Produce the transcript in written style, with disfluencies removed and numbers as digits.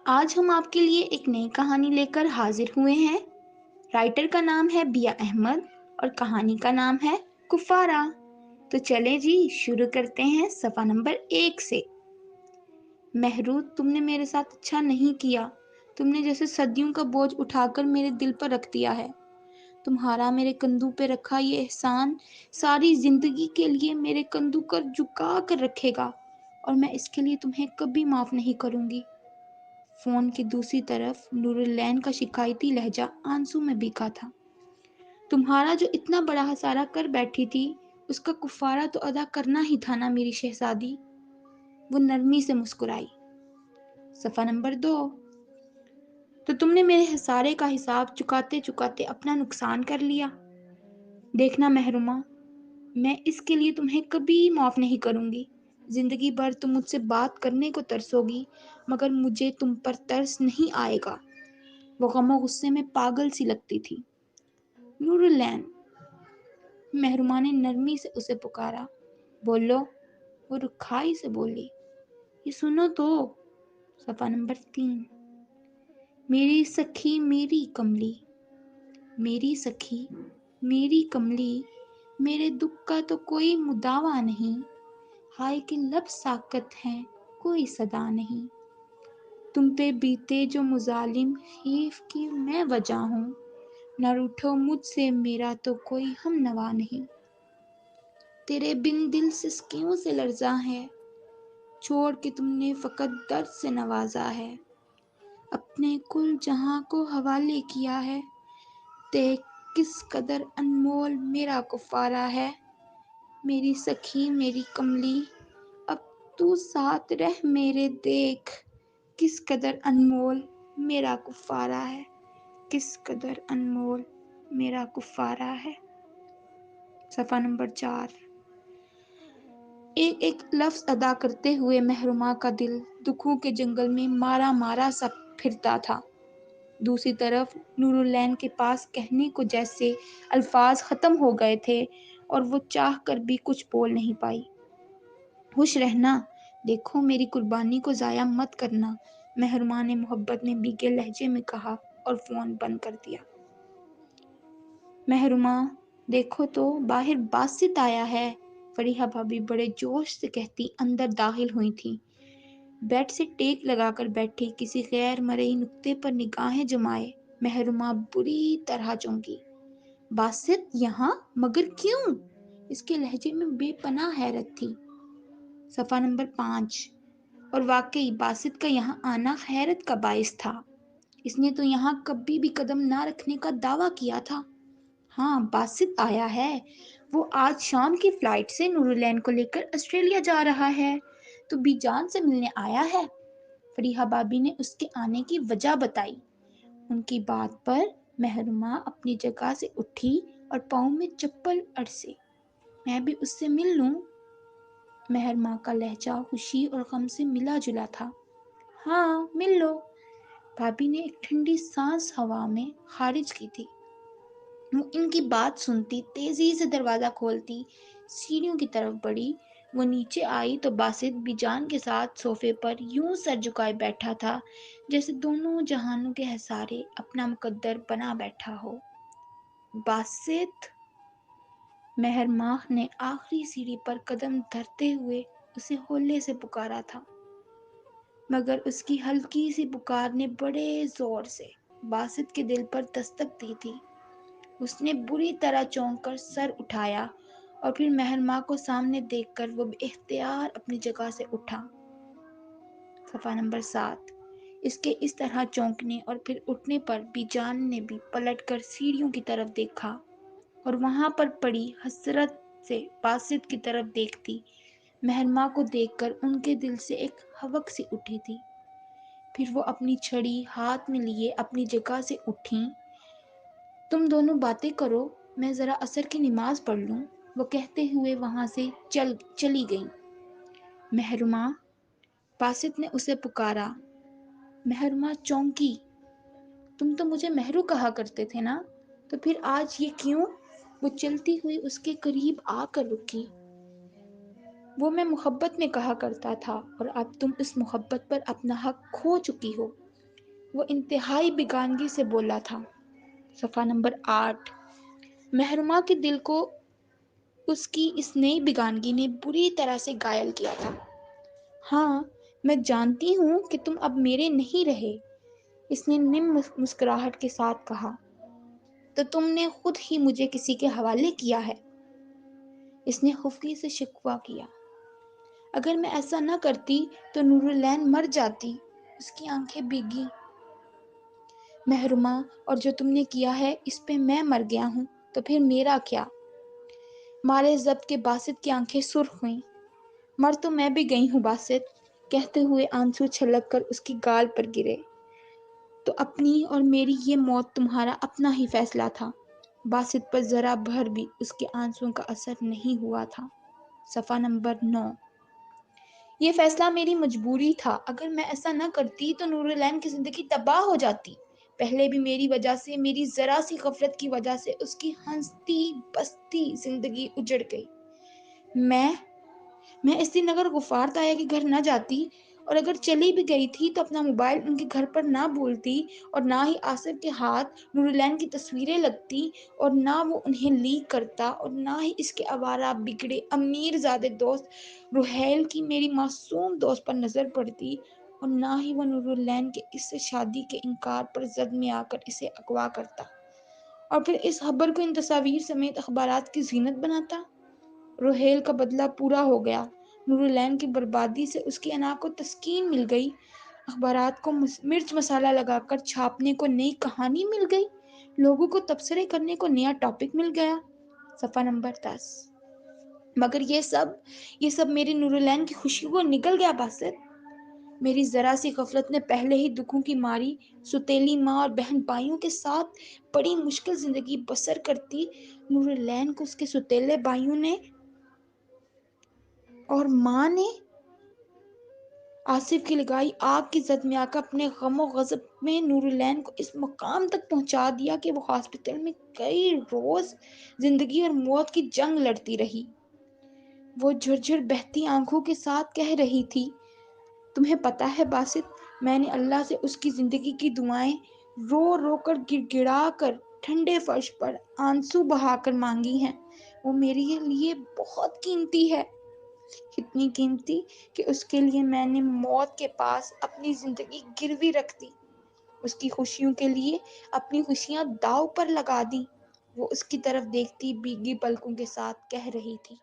آج ہم آپ کے لیے ایک نئی کہانی لے کر حاضر ہوئے ہیں۔ رائٹر کا نام ہے بیا احمد اور کہانی کا نام ہے کفارہ۔ تو چلیں جی شروع کرتے ہیں صفحہ نمبر 1 سے۔ مہرود، تم نے میرے ساتھ اچھا نہیں کیا۔ تم نے جیسے صدیوں کا بوجھ اٹھا کر میرے دل پر رکھ دیا ہے۔ تمہارا میرے کندھوں پہ رکھا یہ احسان ساری زندگی کے لیے میرے کندھوں پر جھکا کر رکھے گا، اور میں اس کے لیے تمہیں کبھی معاف نہیں کروں گی۔ فون کی دوسری طرف نور العین کا شکایتی لہجہ آنسو میں بھیگا تھا۔ تمہارا جو اتنا بڑا خسارہ کر بیٹھی تھی، اس کا کفارہ تو ادا کرنا ہی تھا نا میری شہزادی۔ وہ نرمی سے مسکرائی۔ صفحہ نمبر 2۔ تو تم نے میرے خسارے کا حساب چکاتے چکاتے اپنا نقصان کر لیا۔ دیکھنا محرومہ، میں اس کے لیے تمہیں کبھی معاف نہیں کروں گی۔ زندگی بھر تم مجھ سے بات کرنے کو ترسو گی، مگر مجھے تم پر ترس نہیں آئے گا۔ وہ غم و غصے میں پاگل سی لگتی تھی۔ نور العین، محرومہ نے نرمی سے اسے پکارا۔ بولو، وہ رکھائی سے بولی۔ یہ سنو تو۔ صفحہ نمبر 3۔ میری سکھی میری کملی، میری سکھی میری کملی، میرے دکھ کا تو کوئی مداوا نہیں۔ ہائے کہ لب ساکت ہیں کوئی صدا نہیں۔ تم پہ بیتے جو مظالم خیف کی میں وجہ ہوں۔ نہ روٹھو مجھ سے میرا تو کوئی ہم نوا نہیں۔ تیرے بن دل سسکیوں سے لرزاں ہے، چھوڑ کے تم نے فقط درد سے نوازا ہے۔ اپنے کل جہاں کو حوالے کیا ہے، دیکھ کس قدر انمول میرا کفارہ ہے۔ میری سکھی میری کملی، اب تو ساتھ رہ میرے، دیکھ کس قدر انمول میرا کفارہ ہے، کس قدر انمول میرا کفارہ ہے۔ صفحہ نمبر 4۔ ایک ایک لفظ ادا کرتے ہوئے محرومہ کا دل دکھوں کے جنگل میں مارا مارا سا پھرتا تھا۔ دوسری طرف نور العین کے پاس کہنے کو جیسے الفاظ ختم ہو گئے تھے، اور وہ چاہ کر بھی کچھ بول نہیں پائی۔ خوش رہنا، دیکھو میری قربانی کو ضائع مت کرنا، محرومہ نے محبت میں بھیگے لہجے میں کہا اور فون بند کر دیا۔ محرومہ، دیکھو تو باہر باسط آیا ہے، فریحہ بھابھی بڑے جوش سے کہتی اندر داخل ہوئی تھی۔ بیڈ سے ٹیک لگا کر بیٹھی کسی غیر مرئی نقطے پر نگاہیں جمائے محرومہ بری طرح چونکی۔ باسط یہاں؟ مگر کیوں؟ اس کے لہجے میں بے پناہ حیرت تھی۔ صفحہ نمبر 5۔ اور واقعی باسط کا یہاں آنا حیرت کا باعث تھا۔ اس نے تو یہاں کبھی بھی قدم نہ رکھنے کا دعویٰ کیا تھا۔ ہاں، باسط آیا ہے۔ وہ آج شام کی فلائٹ سے نور العین کو لے کر آسٹریلیا جا رہا ہے، تو بی جان سے ملنے آیا ہے۔ فریحہ بھابھی نے اس کے آنے کی وجہ بتائی۔ ان کی بات پر محرومہ اپنی جگہ سے اٹھی اور پاؤں میں چپل اڑسے۔ میں بھی اس سے مل لوں؟ محرومہ کا لہجہ خوشی اور غم سے ملا جلا تھا۔ ہاں، مل لو، بھابھی نے ایک ٹھنڈی سانس ہوا میں خارج کی تھی۔ وہ ان کی بات سنتی تیزی سے دروازہ کھولتی سیڑھیوں کی طرف بڑھی۔ وہ نیچے آئی تو باسط بی جان کے ساتھ صوفے پر یوں سر جھکائے بیٹھا تھا جیسے دونوں جہانوں کے ہسارے اپنا مقدر بنا بیٹھا ہو۔ باسط، محرومہ نے آخری سیڑھی پر قدم دھرتے ہوئے اسے ہولے سے پکارا تھا، مگر اس کی ہلکی سی پکار نے بڑے زور سے باسط کے دل پر دستک دی تھی۔ اس نے بری طرح چونک کر سر اٹھایا اور پھر محرومہ کو سامنے دیکھ کر وہ بے اختیار اپنی جگہ سے اٹھا۔ صفحہ نمبر 7۔ اس کے اس طرح چونکنے اور پھر اٹھنے پر بی جان نے بھی پلٹ کر سیڑھیوں کی طرف دیکھا اور وہاں پر پڑی حسرت سے باسط کی طرف دیکھتی محرومہ کو دیکھ کر ان کے دل سے ایک حوک سی اٹھی تھی۔ پھر وہ اپنی چھڑی ہاتھ میں لیے اپنی جگہ سے اٹھیں۔ تم دونوں باتیں کرو، میں ذرا عصر کی نماز پڑھ لوں، وہ کہتے ہوئے وہاں سے چلی گئیں۔ محرومہ، باسط نے اسے پکارا۔ محرومہ چونکی۔ تم تو مجھے مہرو کہا کرتے تھے نا، تو پھر آج یہ کیوں؟ وہ چلتی ہوئی اس کے قریب آ کر رکی۔ وہ میں محبت میں کہا کرتا تھا، اور اب تم اس محبت پر اپنا حق کھو چکی ہو۔ وہ انتہائی بیگانگی سے بولا تھا۔ صفحہ نمبر 8۔ محرمہ کے دل کو اس کی اس نئی بیگانگی نے بری طرح سے گائل کیا تھا۔ ہاں، میں جانتی ہوں کہ تم اب میرے نہیں رہے، اس نے نم مسکراہٹ کے ساتھ کہا۔ تو تم نے خود ہی مجھے کسی کے حوالے کیا ہے، اس نے خفگی سے شکوہ کیا۔ اگر میں ایسا نہ کرتی تو نور العین مر جاتی، اس کی آنکھیں بھیگی۔ محرمہ، اور جو تم نے کیا ہے اس پہ میں مر گیا ہوں تو پھر میرا کیا؟ مارے ضبط کے باسط کی آنکھیں سرخ ہوئیں۔ مر تو میں بھی گئی ہوں باسط، کہتے ہوئے آنسو چھلک کر اس کی گال پر گرے۔ تو اپنی اور میری یہ موت تمہارا اپنا ہی فیصلہ تھا۔ باسط پر ذرا بھر بھی اس کے آنسوؤں کا اثر نہیں ہوا تھا۔ صفحہ نمبر 9۔ یہ فیصلہ میری مجبوری تھا، اگر میں ایسا نہ کرتی تو نور العین کی زندگی تباہ ہو جاتی۔ پہلے بھی میری وجہ سے، میری ذرا سی غفلت کی وجہ سے اس کی ہنستی بستی زندگی اجڑ گئی۔ میں اس دن اگر غفار تایا کے گھر نہ جاتی، اور اگر چلی بھی گئی تھی تو اپنا موبائل ان کے گھر پر نہ بھولتی، اور نہ ہی آصف کے ہاتھ نور العین کی تصویریں لگتی، اور نہ وہ انہیں لیک کرتا، اور نہ ہی اس کے آوارہ بگڑے امیر زادے دوست روحیل کی میری معصوم دوست پر نظر پڑتی، اور نہ ہی وہ نور العین کے اس سے شادی کے انکار پر زد میں آ کر اسے اغوا کرتا، اور پھر اس خبر کو ان تصاویر سمیت اخبارات کی زینت بناتا۔ روحیل کا بدلہ پورا ہو گیا۔ نور العین کی بربادی سے اس کی انا کو تسکین مل گئی۔ اخبارات کو مرچ مسالہ لگا کر چھاپنے کو نئی کہانی مل گئی۔ لوگوں کو تبصرے کرنے کو نیا ٹاپک مل گیا۔ صفحہ نمبر 10۔ مگر یہ سب میری نور العین کی خوشی کو نگل گیا باسط۔ میری ذرا سی غفلت نے پہلے ہی دکھوں کی ماری ستیلی ماں اور بہن بھائیوں کے ساتھ بڑی مشکل زندگی بسر کرتی نور العین کو اس کے ستیلے بھائیوں نے اور ماں نے آصف کی لگائی آگ کی زد میں آ کر اپنے غم و غضب میں نور العین کو اس مقام تک پہنچا دیا کہ وہ ہاسپٹل میں کئی روز زندگی اور موت کی جنگ لڑتی رہی۔ وہ جھرجھر بہتی آنکھوں کے ساتھ کہہ رہی تھی، تمہیں پتہ ہے باسط، میں نے اللہ سے اس کی زندگی کی دعائیں رو رو کر گڑ گڑا کر ٹھنڈے فرش پر آنسو بہا کر مانگی ہیں۔ وہ میرے لیے بہت قیمتی ہے، اتنی قیمتی کہ اس کے لیے میں نے موت کے پاس اپنی زندگی گروی رکھ دی، اس کی خوشیوں کے لیے اپنی خوشیاں داؤ پر لگا دیں۔ وہ اس کی طرف دیکھتی بھیگی پلکوں کے ساتھ کہہ رہی تھی۔